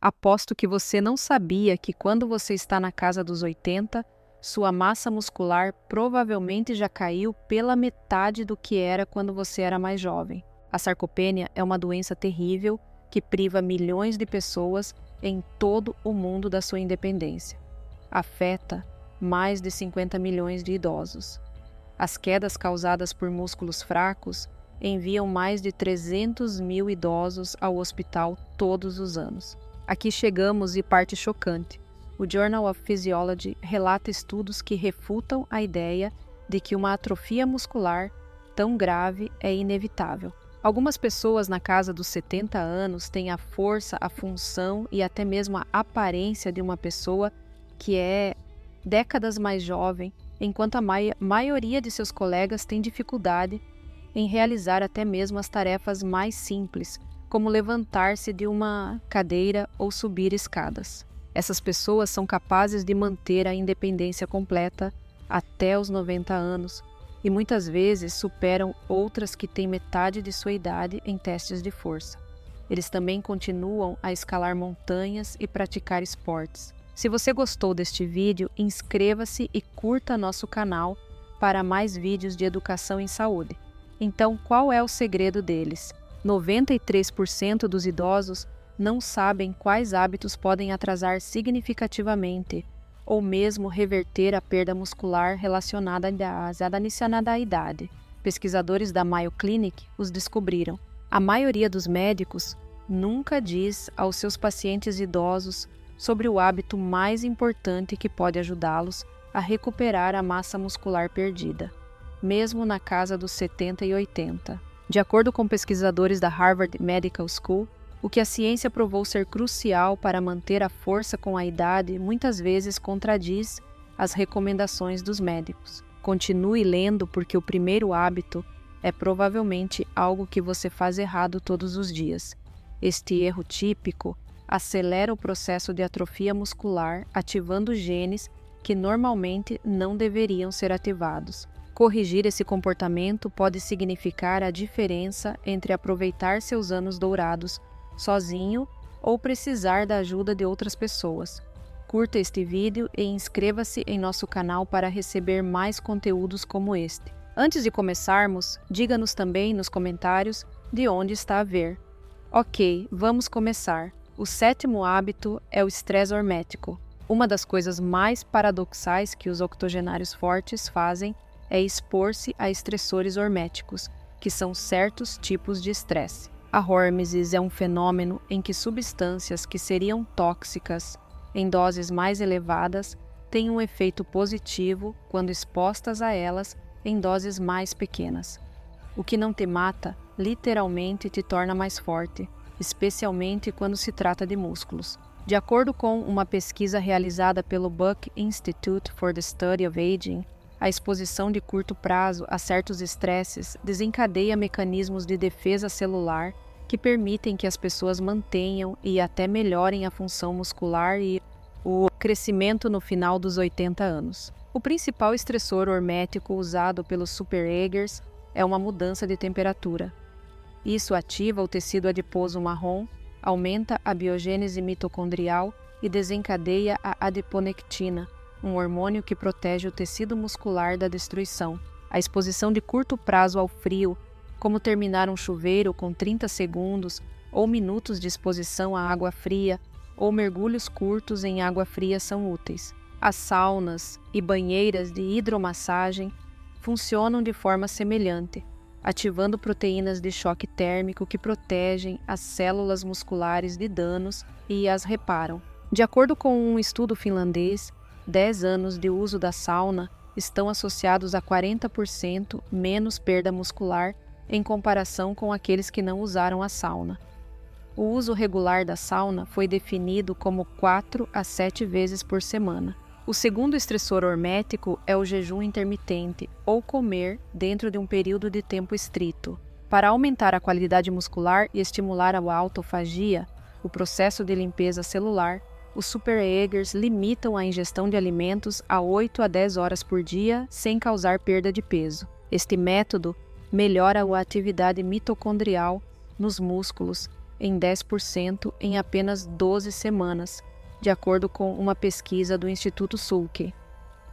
Aposto que você não sabia que quando você está na casa dos 80, sua massa muscular provavelmente já caiu pela metade do que era quando você era mais jovem. A sarcopenia é uma doença terrível que priva milhões de pessoas em todo o mundo da sua independência. Afeta mais de 50 milhões de idosos. As quedas causadas por músculos fracos enviam mais de 300 mil idosos ao hospital todos os anos. Aqui chegamos e parte chocante. O Journal of Physiology relata estudos que refutam a ideia de que uma atrofia muscular tão grave é inevitável. Algumas pessoas na casa dos 70 anos têm a força, a função e até mesmo a aparência de uma pessoa que é décadas mais jovem, enquanto a maioria de seus colegas tem dificuldade em realizar até mesmo as tarefas mais simples, como levantar-se de uma cadeira ou subir escadas. Essas pessoas são capazes de manter a independência completa até os 90 anos e muitas vezes superam outras que têm metade de sua idade em testes de força. Eles também continuam a escalar montanhas e praticar esportes. Se você gostou deste vídeo, inscreva-se e curta nosso canal para mais vídeos de educação em saúde. Então, qual é o segredo deles? 93% dos idosos não sabem quais hábitos podem atrasar significativamente ou mesmo reverter a perda muscular relacionada à idade. Pesquisadores da Mayo Clinic os descobriram. A maioria dos médicos nunca diz aos seus pacientes idosos sobre o hábito mais importante que pode ajudá-los a recuperar a massa muscular perdida, mesmo na casa dos 70 e 80. De acordo com pesquisadores da Harvard Medical School, o que a ciência provou ser crucial para manter a força com a idade muitas vezes contradiz as recomendações dos médicos. Continue lendo porque o primeiro hábito é provavelmente algo que você faz errado todos os dias. Este erro típico acelera o processo de atrofia muscular, ativando genes que normalmente não deveriam ser ativados. Corrigir esse comportamento pode significar a diferença entre aproveitar seus anos dourados sozinho ou precisar da ajuda de outras pessoas. Curta este vídeo e inscreva-se em nosso canal para receber mais conteúdos como este. Antes de começarmos, diga-nos também nos comentários de onde está a ver. Ok, vamos começar. O sétimo hábito é o estresse hormético. Uma das coisas mais paradoxais que os octogenários fortes fazem é expor-se a estressores horméticos, que são certos tipos de estresse. A hormesis é um fenômeno em que substâncias que seriam tóxicas em doses mais elevadas têm um efeito positivo quando expostas a elas em doses mais pequenas. O que não te mata, literalmente te torna mais forte, especialmente quando se trata de músculos. De acordo com uma pesquisa realizada pelo Buck Institute for the Study of Aging, a exposição de curto prazo a certos estresses desencadeia mecanismos de defesa celular que permitem que as pessoas mantenham e até melhorem a função muscular e o crescimento no final dos 80 anos. O principal estressor hormético usado pelos supereggers é uma mudança de temperatura. Isso ativa o tecido adiposo marrom, aumenta a biogênese mitocondrial e desencadeia a adiponectina, um hormônio que protege o tecido muscular da destruição. A exposição de curto prazo ao frio, como terminar um chuveiro com 30 segundos ou minutos de exposição à água fria, ou mergulhos curtos em água fria são úteis. As saunas e banheiras de hidromassagem funcionam de forma semelhante, ativando proteínas de choque térmico que protegem as células musculares de danos e as reparam. De acordo com um estudo finlandês, 10 anos de uso da sauna estão associados a 40% menos perda muscular em comparação com aqueles que não usaram a sauna. O uso regular da sauna foi definido como 4 a 7 vezes por semana. O segundo estressor hormético é o jejum intermitente, ou comer dentro de um período de tempo estrito. Para aumentar a qualidade muscular e estimular a autofagia, o processo de limpeza celular, os supereggers limitam a ingestão de alimentos a 8 a 10 horas por dia sem causar perda de peso. Este método melhora a atividade mitocondrial nos músculos em 10% em apenas 12 semanas, de acordo com uma pesquisa do Instituto Salk.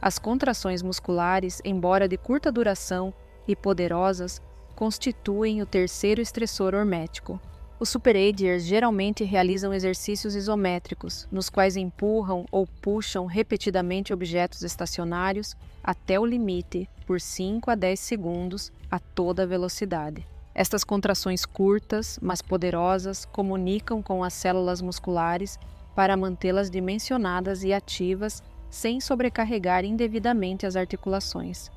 As contrações musculares, embora de curta duração e poderosas, constituem o terceiro estressor hormético. Os superagers geralmente realizam exercícios isométricos, nos quais empurram ou puxam repetidamente objetos estacionários até o limite, por 5 a 10 segundos, a toda velocidade. Estas contrações curtas, mas poderosas, comunicam com as células musculares para mantê-las dimensionadas e ativas sem sobrecarregar indevidamente as articulações.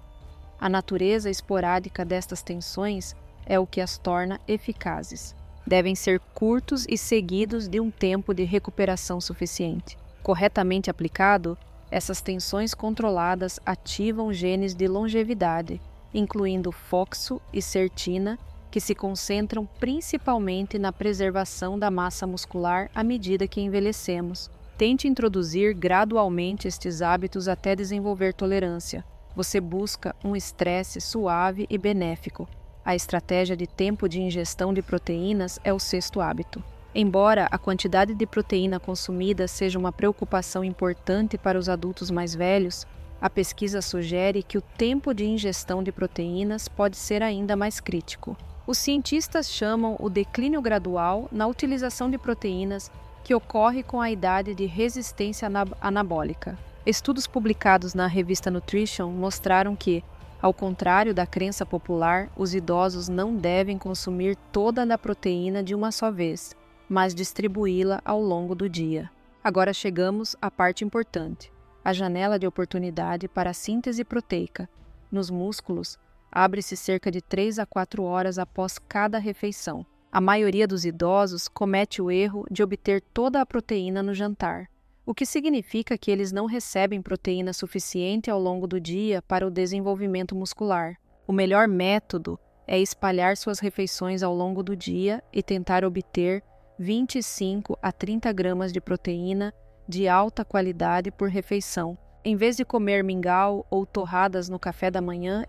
A natureza esporádica destas tensões é o que as torna eficazes. Devem ser curtos e seguidos de um tempo de recuperação suficiente. Corretamente aplicado, essas tensões controladas ativam genes de longevidade, incluindo FOXO e SERTINA, que se concentram principalmente na preservação da massa muscular à medida que envelhecemos. Tente introduzir gradualmente estes hábitos até desenvolver tolerância. Você busca um estresse suave e benéfico. A estratégia de tempo de ingestão de proteínas é o sexto hábito. Embora a quantidade de proteína consumida seja uma preocupação importante para os adultos mais velhos, a pesquisa sugere que o tempo de ingestão de proteínas pode ser ainda mais crítico. Os cientistas chamam o declínio gradual na utilização de proteínas que ocorre com a idade de resistência anabólica. Estudos publicados na revista Nutrition mostraram que, ao contrário da crença popular, os idosos não devem consumir toda a proteína de uma só vez, mas distribuí-la ao longo do dia. Agora chegamos à parte importante. A janela de oportunidade para a síntese proteica nos músculos abre-se cerca de 3 a 4 horas após cada refeição. A maioria dos idosos comete o erro de obter toda a proteína no jantar, o que significa que eles não recebem proteína suficiente ao longo do dia para o desenvolvimento muscular. O melhor método é espalhar suas refeições ao longo do dia e tentar obter 25 a 30 gramas de proteína de alta qualidade por refeição. Em vez de comer mingau ou torradas no café da manhã,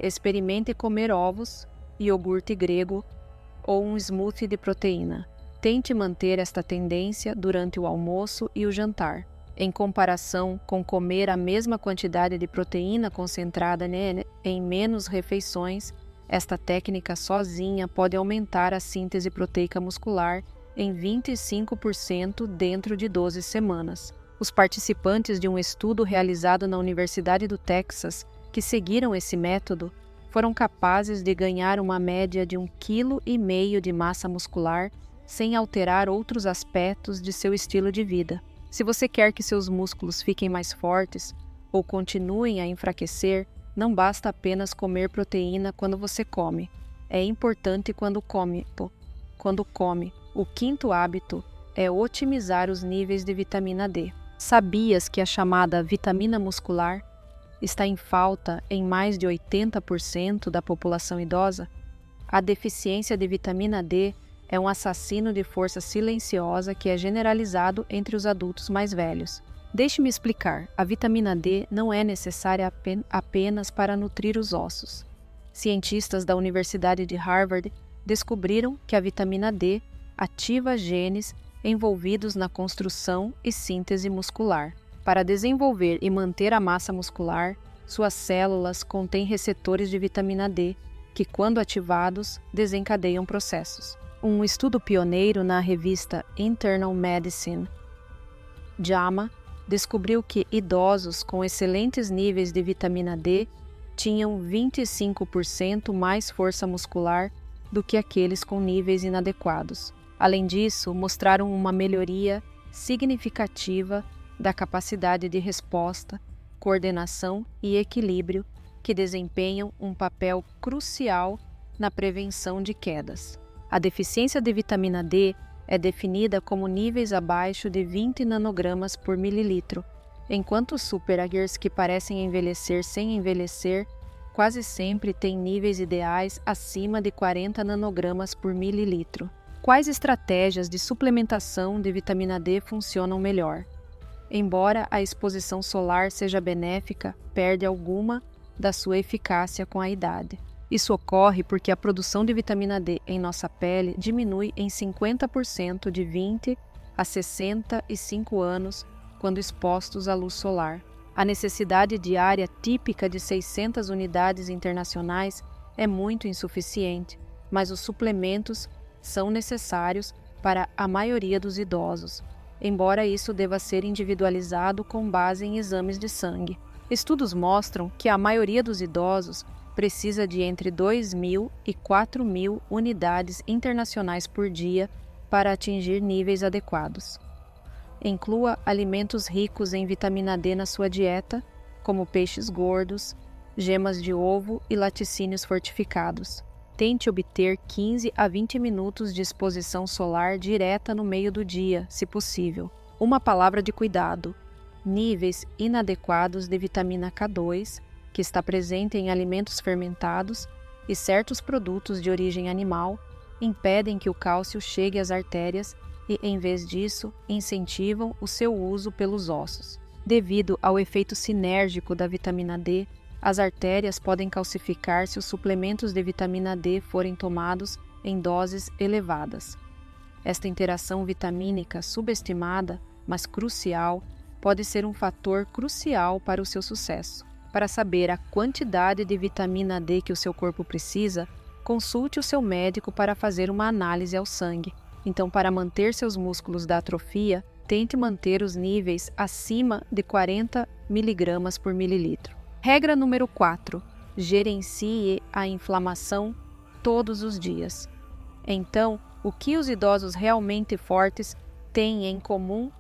experimente comer ovos, iogurte grego ou um smoothie de proteína. Tente manter esta tendência durante o almoço e o jantar. Em comparação com comer a mesma quantidade de proteína concentrada em menos refeições, esta técnica sozinha pode aumentar a síntese proteica muscular em 25% dentro de 12 semanas. Os participantes de um estudo realizado na Universidade do Texas, que seguiram esse método, foram capazes de ganhar uma média de 1,5 kg de massa muscular sem alterar outros aspectos de seu estilo de vida. Se você quer que seus músculos fiquem mais fortes ou continuem a enfraquecer, não basta apenas comer proteína quando você come. É importante quando come. O quinto hábito é otimizar os níveis de vitamina D. Sabias que a chamada vitamina muscular está em falta em mais de 80% da população idosa? A deficiência de vitamina D é um assassino de força silenciosa que é generalizado entre os adultos mais velhos. Deixe-me explicar, a vitamina D não é necessária apenas para nutrir os ossos. Cientistas da Universidade de Harvard descobriram que a vitamina D ativa genes envolvidos na construção e síntese muscular. Para desenvolver e manter a massa muscular, suas células contêm receptores de vitamina D, que, quando ativados, desencadeiam processos. Um estudo pioneiro na revista Internal Medicine, JAMA, descobriu que idosos com excelentes níveis de vitamina D tinham 25% mais força muscular do que aqueles com níveis inadequados. Além disso, mostraram uma melhoria significativa da capacidade de resposta, coordenação e equilíbrio, que desempenham um papel crucial na prevenção de quedas. A deficiência de vitamina D é definida como níveis abaixo de 20 nanogramas por mililitro, enquanto os superagers que parecem envelhecer sem envelhecer quase sempre têm níveis ideais acima de 40 nanogramas por mililitro. Quais estratégias de suplementação de vitamina D funcionam melhor? Embora a exposição solar seja benéfica, perde alguma da sua eficácia com a idade. Isso ocorre porque a produção de vitamina D em nossa pele diminui em 50% de 20 a 65 anos quando expostos à luz solar. A necessidade diária típica de 600 unidades internacionais é muito insuficiente, mas os suplementos são necessários para a maioria dos idosos, embora isso deva ser individualizado com base em exames de sangue. Estudos mostram que a maioria dos idosos precisa de entre 2.000 e 4.000 unidades internacionais por dia para atingir níveis adequados. Inclua alimentos ricos em vitamina D na sua dieta, como peixes gordos, gemas de ovo e laticínios fortificados. Tente obter 15 a 20 minutos de exposição solar direta no meio do dia, se possível. Uma palavra de cuidado: níveis inadequados de vitamina K2, que está presente em alimentos fermentados, e certos produtos de origem animal, impedem que o cálcio chegue às artérias e, em vez disso, incentivam o seu uso pelos ossos. Devido ao efeito sinérgico da vitamina D, as artérias podem calcificar se os suplementos de vitamina D forem tomados em doses elevadas. Esta interação vitamínica subestimada, mas crucial, pode ser um fator crucial para o seu sucesso. Para saber a quantidade de vitamina D que o seu corpo precisa, consulte o seu médico para fazer uma análise ao sangue. Então, para manter seus músculos da atrofia, tente manter os níveis acima de 40 mg por mililitro. Regra número 4. Gerencie a inflamação todos os dias. Então, o que os idosos realmente fortes têm em comum?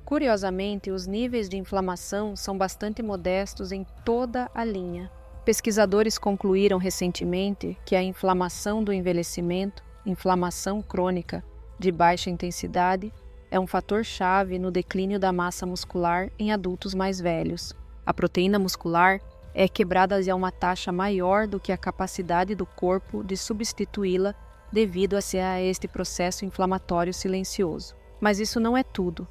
Curiosamente, os níveis de inflamação são bastante modestos em toda a linha. Pesquisadores concluíram recentemente que a inflamação do envelhecimento, inflamação crônica de baixa intensidade, é um fator-chave no declínio da massa muscular em adultos mais velhos. A proteína muscular é quebrada a uma taxa maior do que a capacidade do corpo de substituí-la devido a este processo inflamatório silencioso. Mas isso não é tudo.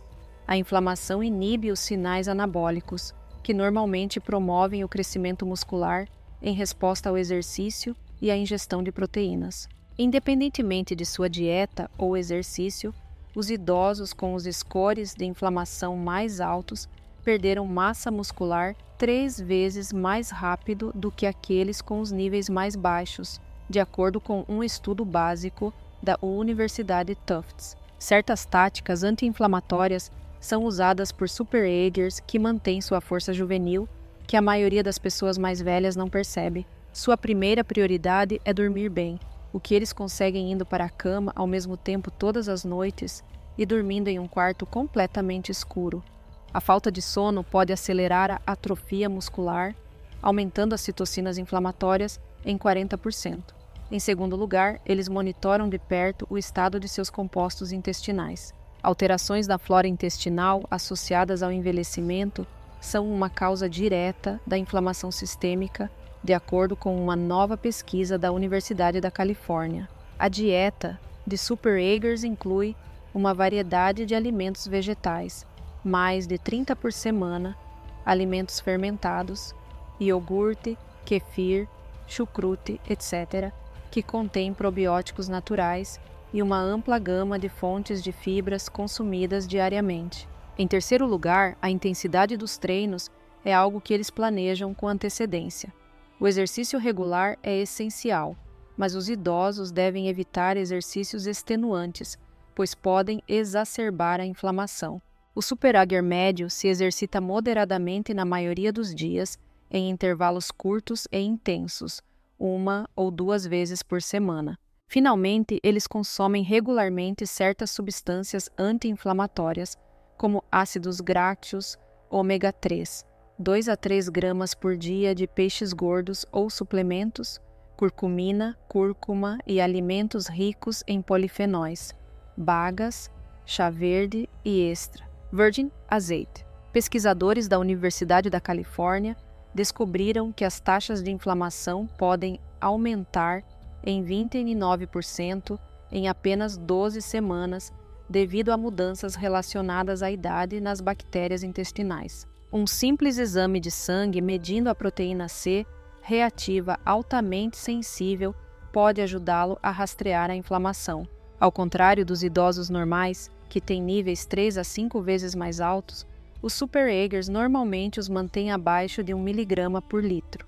A inflamação inibe os sinais anabólicos, que normalmente promovem o crescimento muscular em resposta ao exercício e à ingestão de proteínas. Independentemente de sua dieta ou exercício, os idosos com os scores de inflamação mais altos perderam massa muscular 3 vezes mais rápido do que aqueles com os níveis mais baixos, de acordo com um estudo básico da Universidade Tufts. Certas táticas anti-inflamatórias são usadas por superagers que mantêm sua força juvenil, que a maioria das pessoas mais velhas não percebe. Sua primeira prioridade é dormir bem, o que eles conseguem indo para a cama ao mesmo tempo todas as noites e dormindo em um quarto completamente escuro. A falta de sono pode acelerar a atrofia muscular, aumentando as citocinas inflamatórias em 40%. Em segundo lugar, eles monitoram de perto o estado de seus compostos intestinais. Alterações da flora intestinal associadas ao envelhecimento são uma causa direta da inflamação sistêmica, de acordo com uma nova pesquisa da Universidade da Califórnia. A dieta de superagers inclui uma variedade de alimentos vegetais, mais de 30 por semana, alimentos fermentados, iogurte, kefir, chucrute, etc., que contém probióticos naturais e uma ampla gama de fontes de fibras consumidas diariamente. Em terceiro lugar, a intensidade dos treinos é algo que eles planejam com antecedência. O exercício regular é essencial, mas os idosos devem evitar exercícios extenuantes, pois podem exacerbar a inflamação. O superager médio se exercita moderadamente na maioria dos dias, em intervalos curtos e intensos, 1 ou 2 vezes por semana. Finalmente, eles consomem regularmente certas substâncias anti-inflamatórias, como ácidos graxos, ômega 3, 2 a 3 gramas por dia de peixes gordos ou suplementos, curcumina, cúrcuma e alimentos ricos em polifenóis, bagas, chá verde e extra virgin azeite. Pesquisadores da Universidade da Califórnia descobriram que as taxas de inflamação podem aumentar em 29% em apenas 12 semanas devido a mudanças relacionadas à idade nas bactérias intestinais. Um simples exame de sangue medindo a proteína C reativa altamente sensível pode ajudá-lo a rastrear a inflamação. Ao contrário dos idosos normais, que têm níveis 3 a 5 vezes mais altos, os Super Eggers normalmente os mantêm abaixo de 1 mg por litro.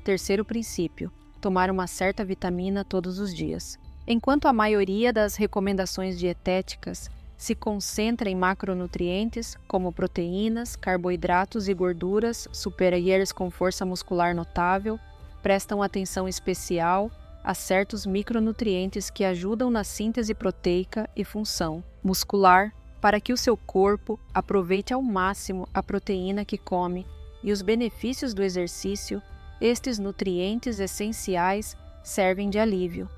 Terceiro princípio: tomar uma certa vitamina todos os dias. Enquanto a maioria das recomendações dietéticas se concentra em macronutrientes, como proteínas, carboidratos e gorduras, Super Eggers com força muscular notável prestam atenção especial a certos micronutrientes que ajudam na síntese proteica e função muscular para que o seu corpo aproveite ao máximo a proteína que come e os benefícios do exercício. Estes nutrientes essenciais servem de alívio.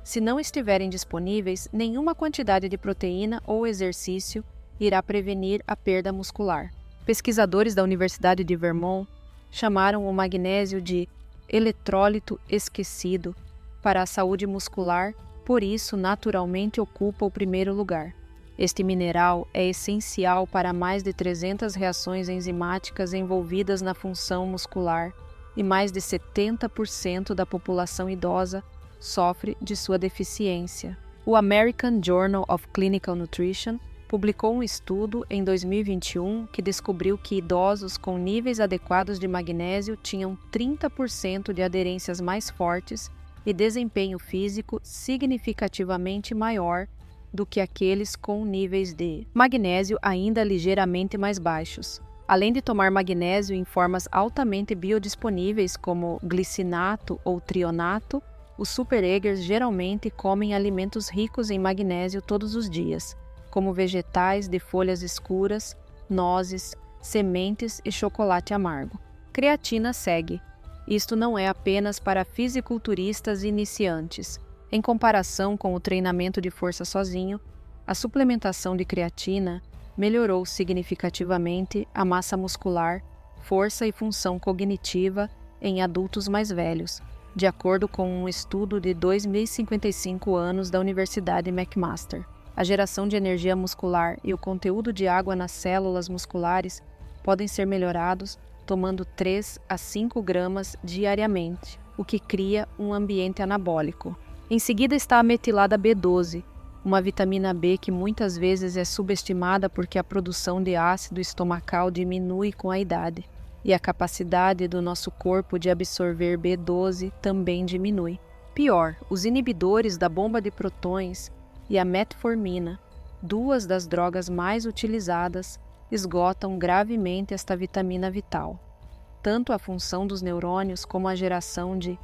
Se não estiverem disponíveis, nenhuma quantidade de proteína ou exercício irá prevenir a perda muscular. Pesquisadores da Universidade de Vermont chamaram o magnésio de eletrólito esquecido para a saúde muscular, por isso naturalmente ocupa o primeiro lugar. Este mineral é essencial para mais de 300 reações enzimáticas envolvidas na função muscular e mais de 70% da população idosa sofre de sua deficiência. O American Journal of Clinical Nutrition publicou um estudo em 2021 que descobriu que idosos com níveis adequados de magnésio tinham 30% de aderências mais fortes e desempenho físico significativamente maior do que aqueles com níveis de magnésio ainda ligeiramente mais baixos. Além de tomar magnésio em formas altamente biodisponíveis como glicinato ou trionato, os Super Eggers geralmente comem alimentos ricos em magnésio todos os dias, como vegetais de folhas escuras, nozes, sementes e chocolate amargo. Creatina segue. Isto não é apenas para fisiculturistas iniciantes. Em comparação com o treinamento de força sozinho, a suplementação de creatina melhorou significativamente a massa muscular, força e função cognitiva em adultos mais velhos, de acordo com um estudo de 2.055 anos da Universidade McMaster. A geração de energia muscular e o conteúdo de água nas células musculares podem ser melhorados tomando 3 a 5 gramas diariamente, o que cria um ambiente anabólico. Em seguida está a metilada B12, uma vitamina B que muitas vezes é subestimada porque a produção de ácido estomacal diminui com a idade, e a capacidade do nosso corpo de absorver B12 também diminui. Pior, os inibidores da bomba de prótons e a metformina, duas das drogas mais utilizadas, esgotam gravemente esta vitamina vital. Tanto a função dos neurônios como a geração de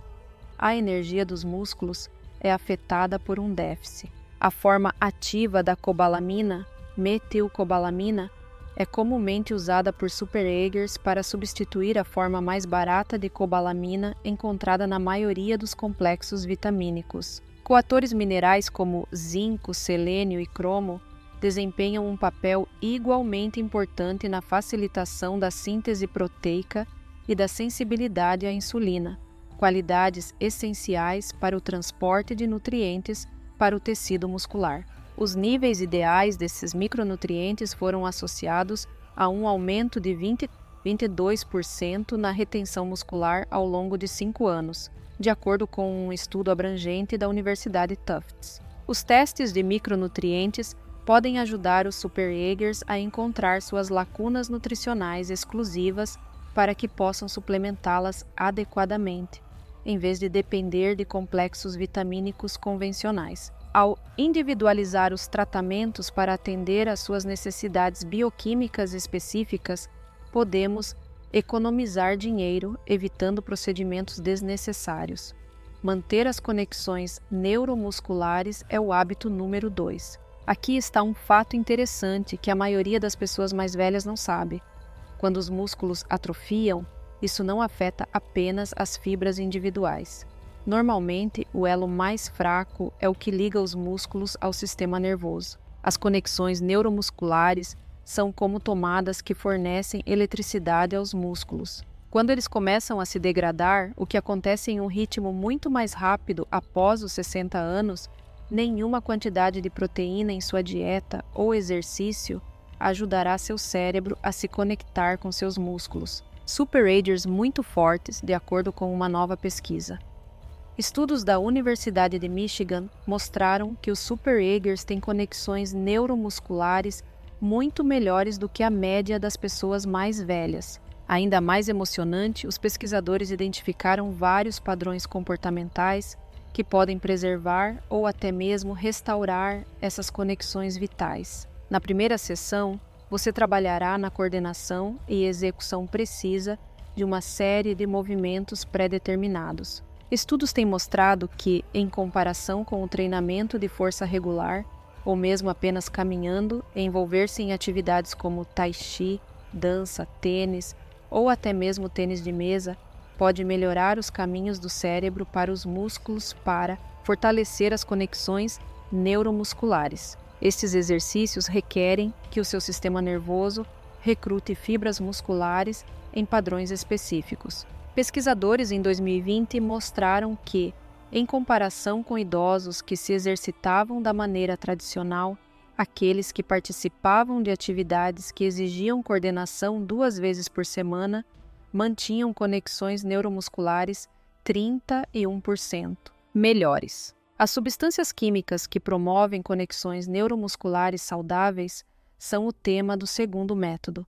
a energia dos músculos é afetada por um déficit. A forma ativa da cobalamina, metilcobalamina, é comumente usada por Super Eggers para substituir a forma mais barata de cobalamina encontrada na maioria dos complexos vitamínicos. Coatores minerais como zinco, selênio e cromo desempenham um papel igualmente importante na facilitação da síntese proteica e da sensibilidade à insulina, qualidades essenciais para o transporte de nutrientes para o tecido muscular. Os níveis ideais desses micronutrientes foram associados a um aumento de 22% na retenção muscular ao longo de 5 anos, de acordo com um estudo abrangente da Universidade Tufts. Os testes de micronutrientes podem ajudar os Super Eggers a encontrar suas lacunas nutricionais exclusivas para que possam suplementá-las adequadamente, em vez de depender de complexos vitamínicos convencionais. Ao individualizar os tratamentos para atender às suas necessidades bioquímicas específicas, podemos economizar dinheiro, evitando procedimentos desnecessários. Manter as conexões neuromusculares é o hábito número 2. Aqui está um fato interessante que a maioria das pessoas mais velhas não sabe. Quando os músculos atrofiam, isso não afeta apenas as fibras individuais. Normalmente, o elo mais fraco é o que liga os músculos ao sistema nervoso. As conexões neuromusculares são como tomadas que fornecem eletricidade aos músculos. Quando eles começam a se degradar, o que acontece em um ritmo muito mais rápido após os 60 anos, nenhuma quantidade de proteína em sua dieta ou exercício ajudará seu cérebro a se conectar com seus músculos. superagers muito fortes, de acordo com uma nova pesquisa. Estudos da Universidade de Michigan mostraram que os superagers têm conexões neuromusculares muito melhores do que a média das pessoas mais velhas. Ainda mais emocionante, os pesquisadores identificaram vários padrões comportamentais que podem preservar ou até mesmo restaurar essas conexões vitais. Na primeira sessão, você trabalhará na coordenação e execução precisa de uma série de movimentos pré-determinados. Estudos têm mostrado que, em comparação com o treinamento de força regular, ou mesmo apenas caminhando, envolver-se em atividades como tai chi, dança, tênis ou até mesmo tênis de mesa, pode melhorar os caminhos do cérebro para os músculos para fortalecer as conexões neuromusculares. Estes exercícios requerem que o seu sistema nervoso recrute fibras musculares em padrões específicos. Pesquisadores em 2020 mostraram que, em comparação com idosos que se exercitavam da maneira tradicional, aqueles que participavam de atividades que exigiam coordenação 2 vezes por semana mantinham conexões neuromusculares 31% melhores. As substâncias químicas que promovem conexões neuromusculares saudáveis são o tema do segundo método.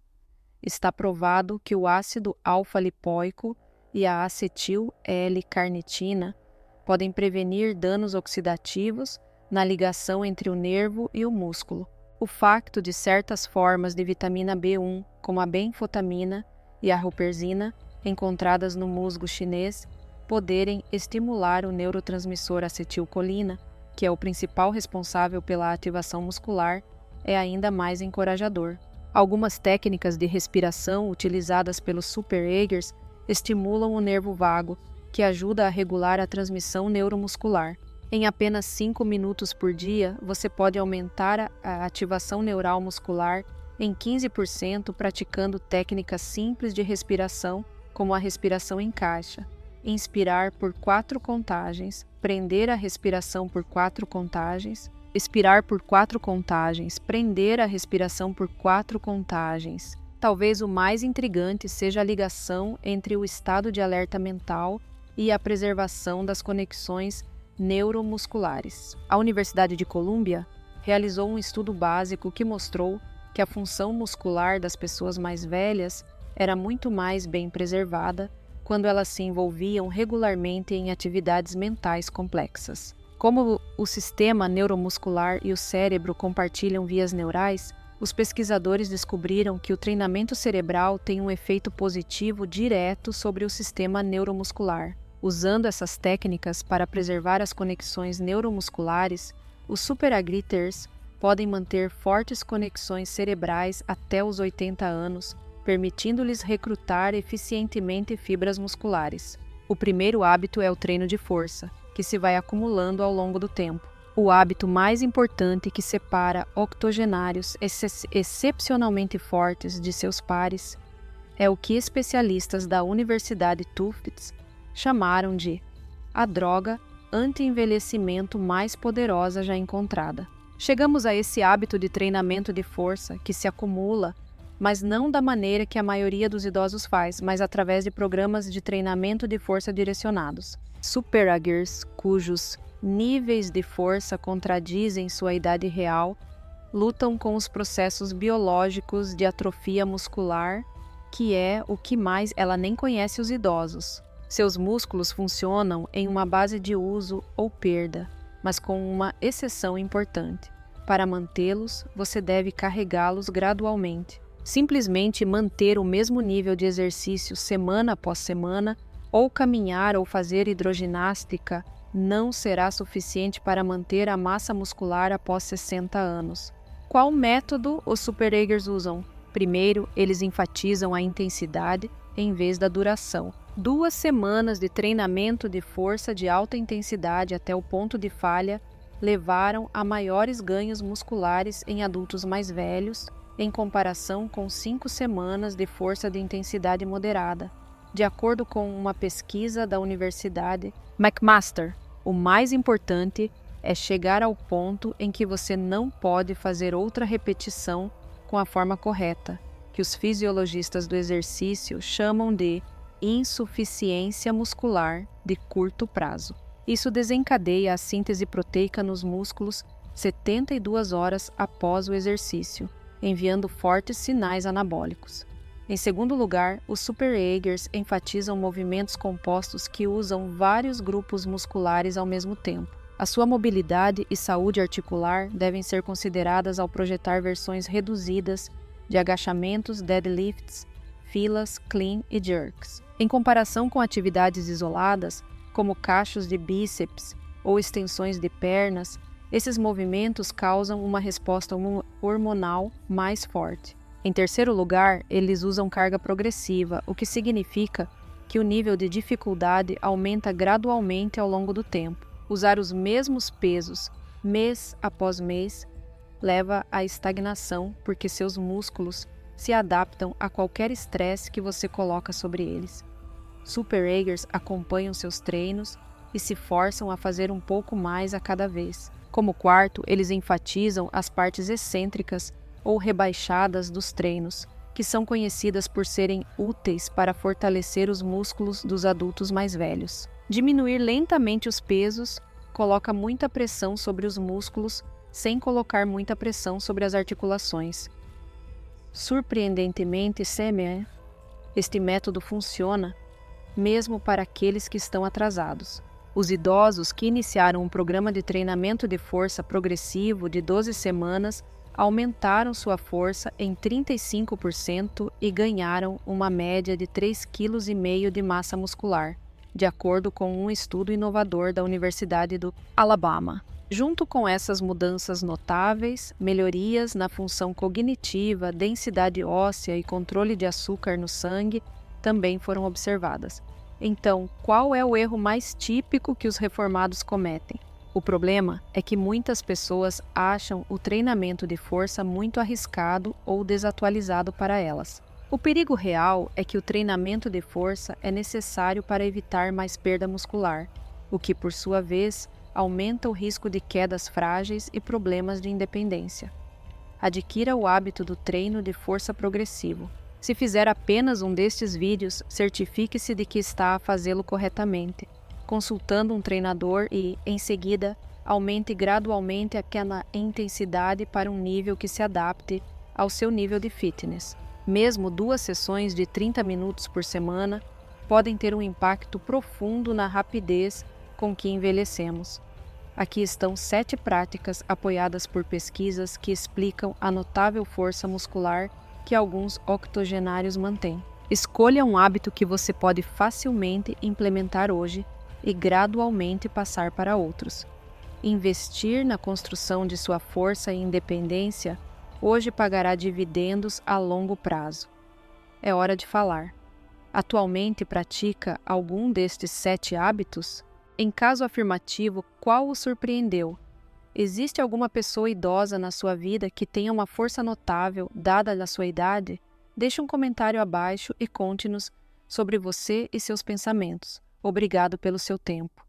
Está provado que o ácido alfa-lipoico e a acetil-L-carnitina podem prevenir danos oxidativos na ligação entre o nervo e o músculo. O facto de certas formas de vitamina B1, como a benfotamina e a huperzina, encontradas no musgo chinês, poderem estimular o neurotransmissor acetilcolina, que é o principal responsável pela ativação muscular, é ainda mais encorajador. Algumas técnicas de respiração utilizadas pelos superagers estimulam o nervo vago, que ajuda a regular a transmissão neuromuscular. Em apenas 5 minutos por dia, você pode aumentar a ativação neural muscular em 15% praticando técnicas simples de respiração, como a respiração em caixa. Inspirar por 4 contagens, prender a respiração por 4 contagens, expirar por 4 contagens, prender a respiração por 4 contagens. Talvez o mais intrigante seja a ligação entre o estado de alerta mental e a preservação das conexões neuromusculares. A Universidade de Columbia realizou um estudo básico que mostrou que a função muscular das pessoas mais velhas era muito mais bem preservada quando elas se envolviam regularmente em atividades mentais complexas. Como o sistema neuromuscular e o cérebro compartilham vias neurais, os pesquisadores descobriram que o treinamento cerebral tem um efeito positivo direto sobre o sistema neuromuscular. Usando essas técnicas para preservar as conexões neuromusculares, os superagriters podem manter fortes conexões cerebrais até os 80 anos, permitindo-lhes recrutar eficientemente fibras musculares. O primeiro hábito é o treino de força, que se vai acumulando ao longo do tempo. O hábito mais importante que separa octogenários excepcionalmente fortes de seus pares é o que especialistas da Universidade Tufts chamaram de a droga anti-envelhecimento mais poderosa já encontrada. Chegamos a esse hábito de treinamento de força que se acumula, mas não da maneira que a maioria dos idosos faz, mas através de programas de treinamento de força direcionados. Superagers, cujos níveis de força contradizem sua idade real, lutam com os processos biológicos de atrofia muscular, que é o que mais ela nem conhece os idosos. Seus músculos funcionam em uma base de uso ou perda, mas com uma exceção importante. Para mantê-los, você deve carregá-los gradualmente. Simplesmente manter o mesmo nível de exercício semana após semana, ou caminhar ou fazer hidroginástica, não será suficiente para manter a massa muscular após 60 anos. Qual método os superagers usam? Primeiro, eles enfatizam a intensidade em vez da duração. 2 semanas de treinamento de força de alta intensidade até o ponto de falha levaram a maiores ganhos musculares em adultos mais velhos, em comparação com 5 semanas de força de intensidade moderada. De acordo com uma pesquisa da Universidade McMaster, o mais importante é chegar ao ponto em que você não pode fazer outra repetição com a forma correta. que os fisiologistas do exercício chamam de insuficiência muscular de curto prazo. Isso desencadeia a síntese proteica nos músculos 72 horas após o exercício, enviando fortes sinais anabólicos. Em segundo lugar, os Super-Eggers enfatizam movimentos compostos que usam vários grupos musculares ao mesmo tempo. A sua mobilidade e saúde articular devem ser consideradas ao projetar versões reduzidas de agachamentos, deadlifts, filas, clean e jerks. Em comparação com atividades isoladas, como cachos de bíceps ou extensões de pernas, esses movimentos causam uma resposta hormonal mais forte. Em terceiro lugar, eles usam carga progressiva, o que significa que o nível de dificuldade aumenta gradualmente ao longo do tempo. Usar os mesmos pesos mês após mês leva à estagnação, porque seus músculos se adaptam a qualquer estresse que você coloca sobre eles. Super-Eggers acompanham seus treinos e se forçam a fazer um pouco mais a cada vez. Como quarto, eles enfatizam as partes excêntricas ou rebaixadas dos treinos, que são conhecidas por serem úteis para fortalecer os músculos dos adultos mais velhos. Diminuir lentamente os pesos coloca muita pressão sobre os músculos sem colocar muita pressão sobre as articulações. Surpreendentemente, este método funciona mesmo para aqueles que estão atrasados. Os idosos que iniciaram um programa de treinamento de força progressivo de 12 semanas aumentaram sua força em 35% e ganharam uma média de 3,5 kg de massa muscular, de acordo com um estudo inovador da Universidade do Alabama. Junto com essas mudanças notáveis, melhorias na função cognitiva, densidade óssea e controle de açúcar no sangue também foram observadas. Então, qual é o erro mais típico que os reformados cometem? O problema é que muitas pessoas acham o treinamento de força muito arriscado ou desatualizado para elas. O perigo real é que o treinamento de força é necessário para evitar mais perda muscular, o que, por sua vez, aumenta o risco de quedas frágeis e problemas de independência. Adquira o hábito do treino de força progressivo. Se fizer apenas um destes vídeos, certifique-se de que está a fazê-lo corretamente, consultando um treinador e, em seguida, aumente gradualmente aquela intensidade para um nível que se adapte ao seu nível de fitness. Mesmo 2 sessões de 30 minutos por semana podem ter um impacto profundo na rapidez com que envelhecemos. Aqui estão 7 práticas apoiadas por pesquisas que explicam a notável força muscular que alguns octogenários mantêm. Escolha um hábito que você pode facilmente implementar hoje e gradualmente passar para outros. Investir na construção de sua força e independência hoje pagará dividendos a longo prazo. É hora de falar. Atualmente pratica algum destes 7 hábitos? Em caso afirmativo, qual o surpreendeu? Existe alguma pessoa idosa na sua vida que tenha uma força notável, dada a sua idade? Deixe um comentário abaixo e conte-nos sobre você e seus pensamentos. Obrigado pelo seu tempo.